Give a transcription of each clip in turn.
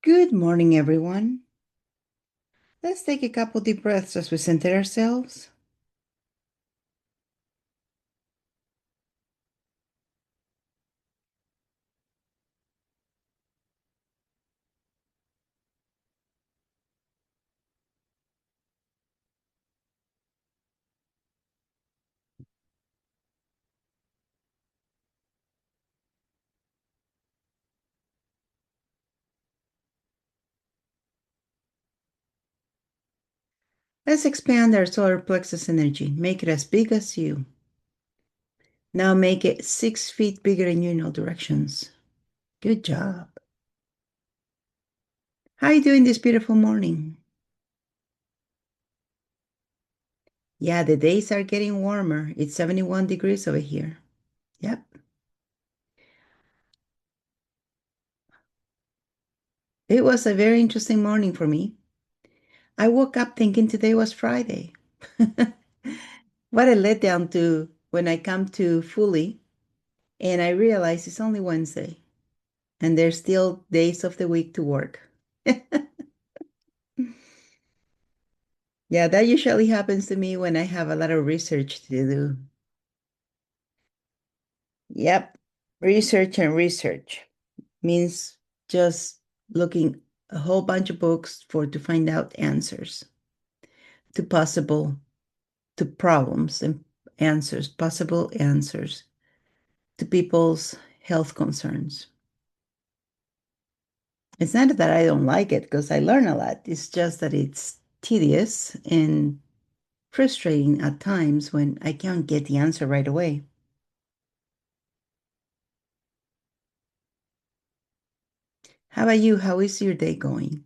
Good morning, everyone. Let's take a couple deep breaths as we center ourselves. Let's expand our solar plexus energy. Make it as big as you. Now make it 6 feet bigger in all directions. Good job. How are you doing this beautiful morning? Yeah, the days are getting warmer. It's 71 degrees over here. Yep. It was a very interesting morning for me. I woke up thinking today was Friday. What a letdown to when I come to fully and I realize it's only Wednesday. And there's still days of the week to work. Yeah, that usually happens to me when I have a lot of research to do. Yep, research and research means just looking a whole bunch of books for to find out answers to problems and possible answers to people's health concerns. It's not that I don't like it because I learn a lot. It's just that it's tedious and frustrating at times when I can't get the answer right away. How about you? How is your day going?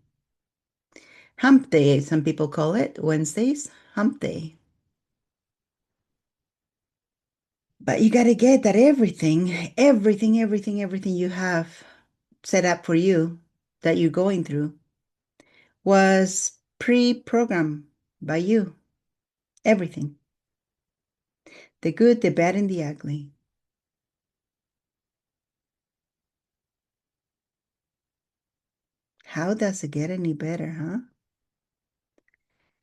Hump day, some people call it. Wednesdays, hump day. But you got to get that everything you have set up for you that you're going through was pre-programmed by you. Everything. The good, the bad, and the ugly. How does it get any better, huh?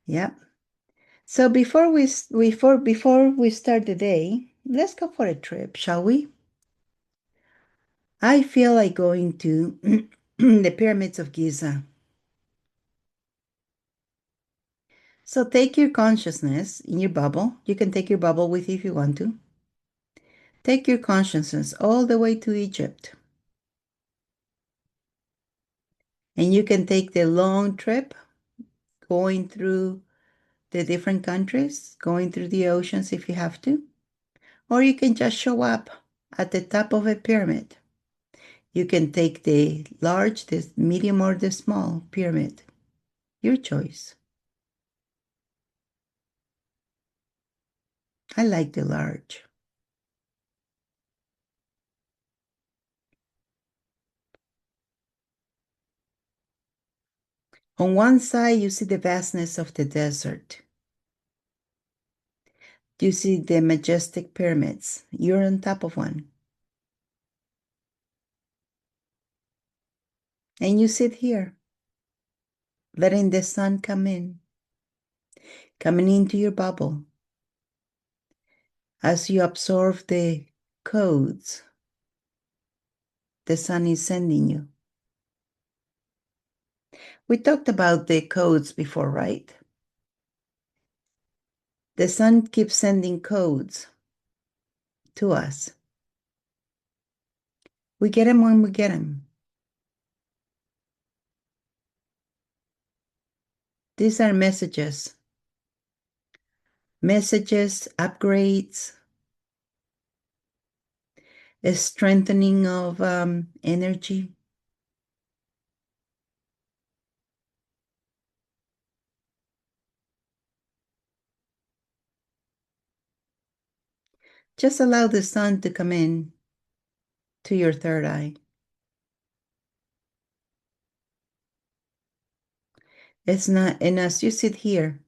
Yep. So before we start the day, let's go for a trip, shall we? I feel like going to the pyramids of Giza. So take your consciousness in your bubble. You can take your bubble with you if you want to. Take your consciousness all the way to Egypt. And you can take the long trip going through the different countries, going through the oceans if you have to. Or you can just show up at the top of a pyramid. You can take the large, the medium, or the small pyramid. Your choice. I like the large. On one side, you see the vastness of the desert. You see the majestic pyramids. You're on top of one. And you sit here, letting the sun come in, coming into your bubble as you absorb the codes the sun is sending you. We talked about the codes before, right? The sun keeps sending codes to us. We get them when we get them. These are messages, upgrades, a strengthening of energy. Just allow the sun to come in to your third eye. It's not, and as you sit here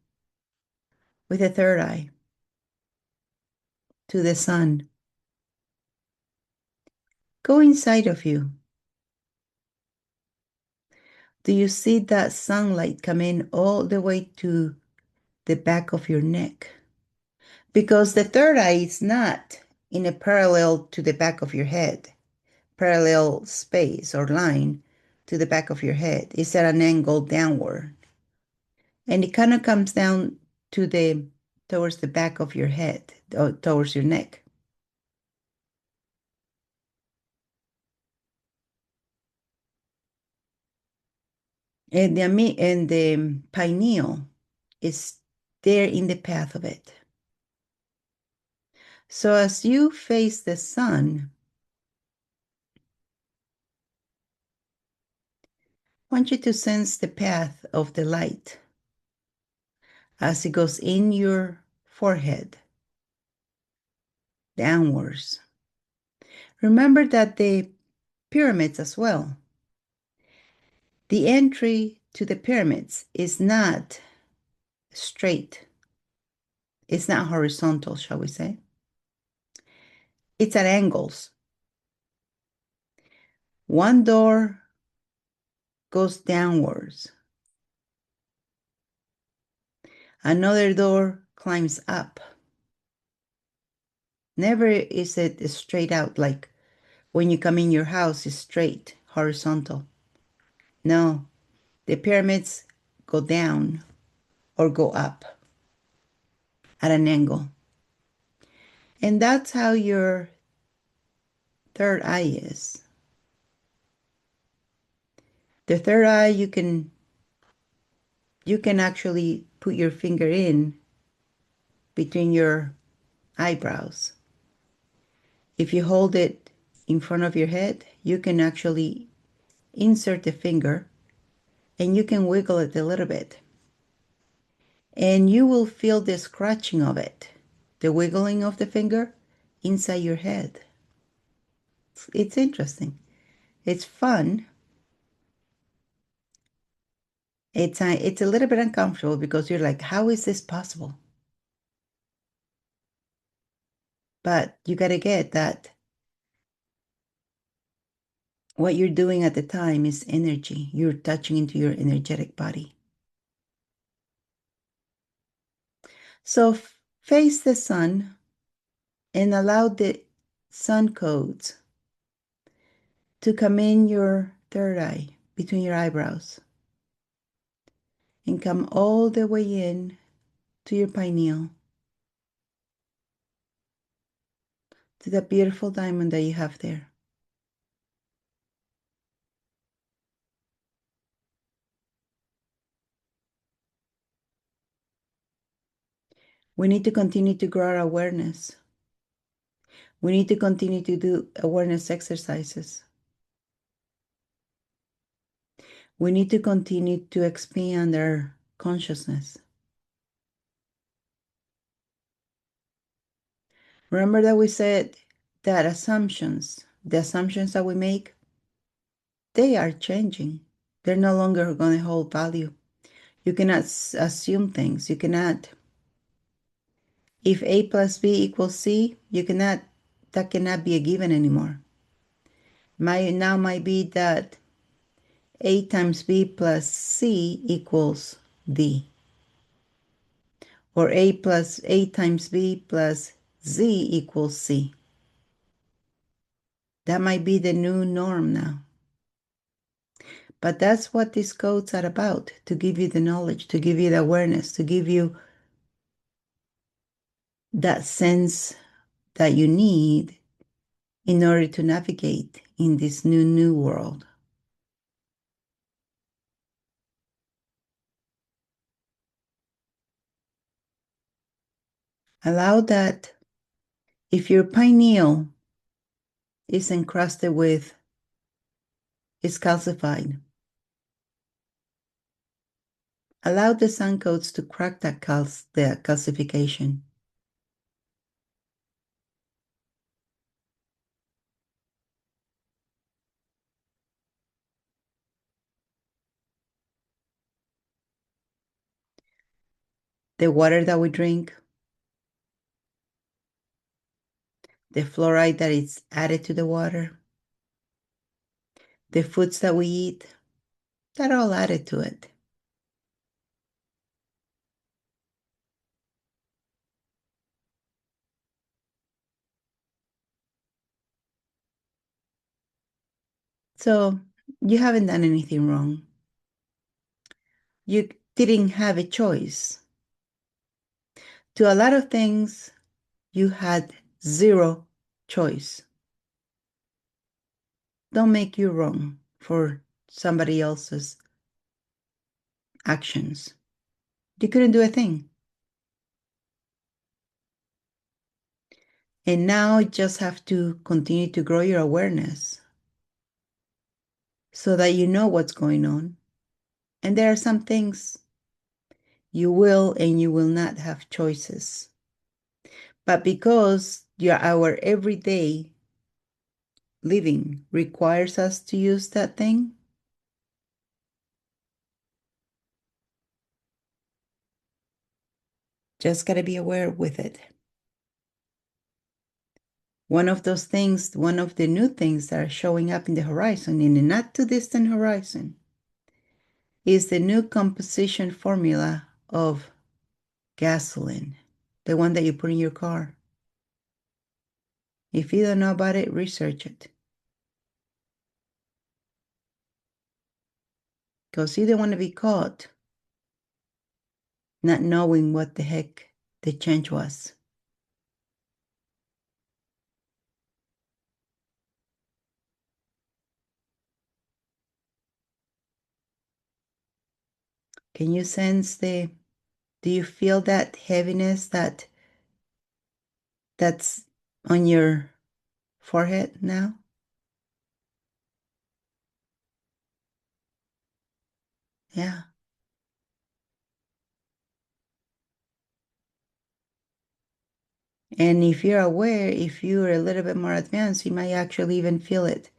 with the third eye to the sun, go inside of you. Do you see that sunlight come in all the way to the back of your neck? Because the third eye is not in a parallel to the back of your head, parallel space or line to the back of your head. It's at an angle downward. And it kind of comes down to towards the back of your head, towards your neck. And the pineal is there in the path of it. So as you face the sun, I want you to sense the path of the light as it goes in your forehead, downwards. Remember that the pyramids as well, the entry to the pyramids is not straight. It's not horizontal, shall we say. It's at angles. One door goes downwards. Another door climbs up. Never is it straight out like when you come in your house, it's straight, horizontal. No, the pyramids go down or go up at an angle. And that's how your third eye is. The third eye, you can actually put your finger in between your eyebrows. If you hold it in front of your head, you can actually insert the finger and you can wiggle it a little bit. And you will feel the scratching of it, the wiggling of the finger inside your head. It's interesting. It's fun. It's a little bit uncomfortable because you're like, how is this possible? But you got to get that what you're doing at the time is energy. You're touching into your energetic body. So face the sun and allow the sun codes to come in your third eye, between your eyebrows, and come all the way in to your pineal, to the beautiful diamond that you have there. We need to continue to grow our awareness. We need to continue to do awareness exercises. We need to continue to expand our consciousness. Remember that we said that the assumptions that we make, they are changing. They're no longer going to hold value. You cannot assume things. You cannot, if A plus B equals C, that cannot be a given anymore. Might be that A times B plus C equals D. Or A times B plus Z equals C. That might be the new norm now. But that's what these codes are about, to give you the knowledge, to give you the awareness, to give you that sense that you need in order to navigate in this new world. Allow that if your pineal is encrusted with, is calcified, allow the sun codes to crack the calcification. The water that we drink, the fluoride that is added to the water, the foods that we eat, That all added to it. So you haven't done anything wrong. You didn't have a choice. To a lot of things, you had zero choice. Don't make you wrong for somebody else's actions. You couldn't do a thing. And now you just have to continue to grow your awareness so that you know what's going on. And there are some things you will and you will not have choices. But because our everyday living requires us to use that thing, just got to be aware with it. One of those things, one of the new things that are showing up in the horizon, in the not too distant horizon, is the new composition formula of gasoline, the one that you put in your car. If you don't know about it, research it. Because you don't want to be caught not knowing what the heck the change was. Can you sense do you feel that heaviness that's on your forehead now? Yeah. And if you're aware, if you're a little bit more advanced, you might actually even feel it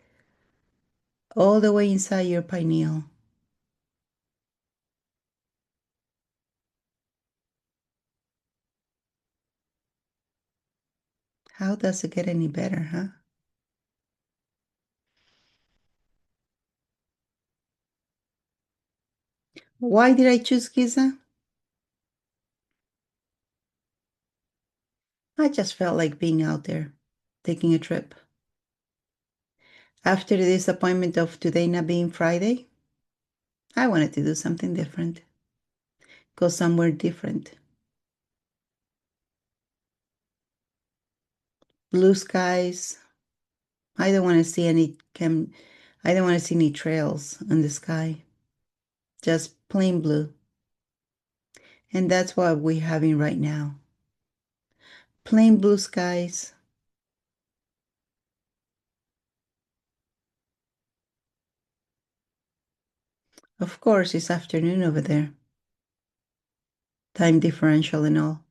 all the way inside your pineal. How does it get any better, huh? Why did I choose Giza? I just felt like being out there, taking a trip. After the disappointment of today not being Friday, I wanted to do something different, go somewhere different. Blue skies. I don't want to see I don't want to see any trails in the sky. Just plain blue. And that's what we're having right now. Plain blue skies. Of course, it's afternoon over there. Time differential and all.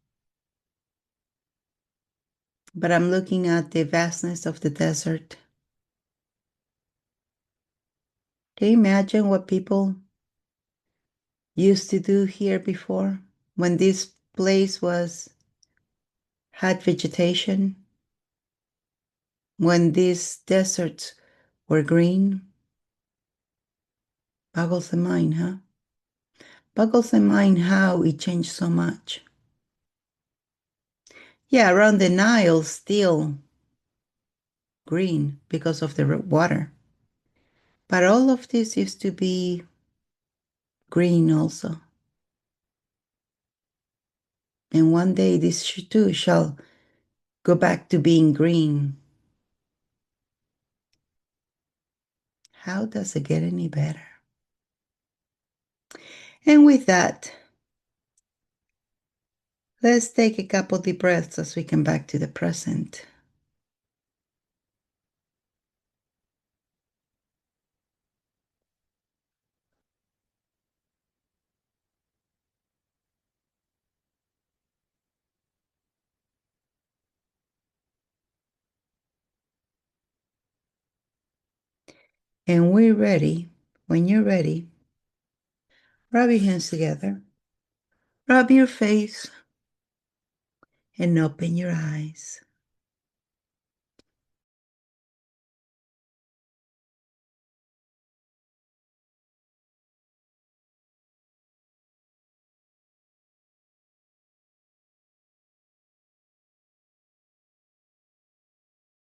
But I'm looking at the vastness of the desert. Can you imagine what people used to do here before when this place had vegetation, when these deserts were green? Boggles the mind, huh? Boggles the mind how it changed so much. Yeah, around the Nile, still green because of the water. But all of this used to be green also. And one day this too shall go back to being green. How does it get any better? And with that, let's take a couple deep breaths as we come back to the present. And we're ready. When you're ready, rub your hands together, rub your face, and open your eyes.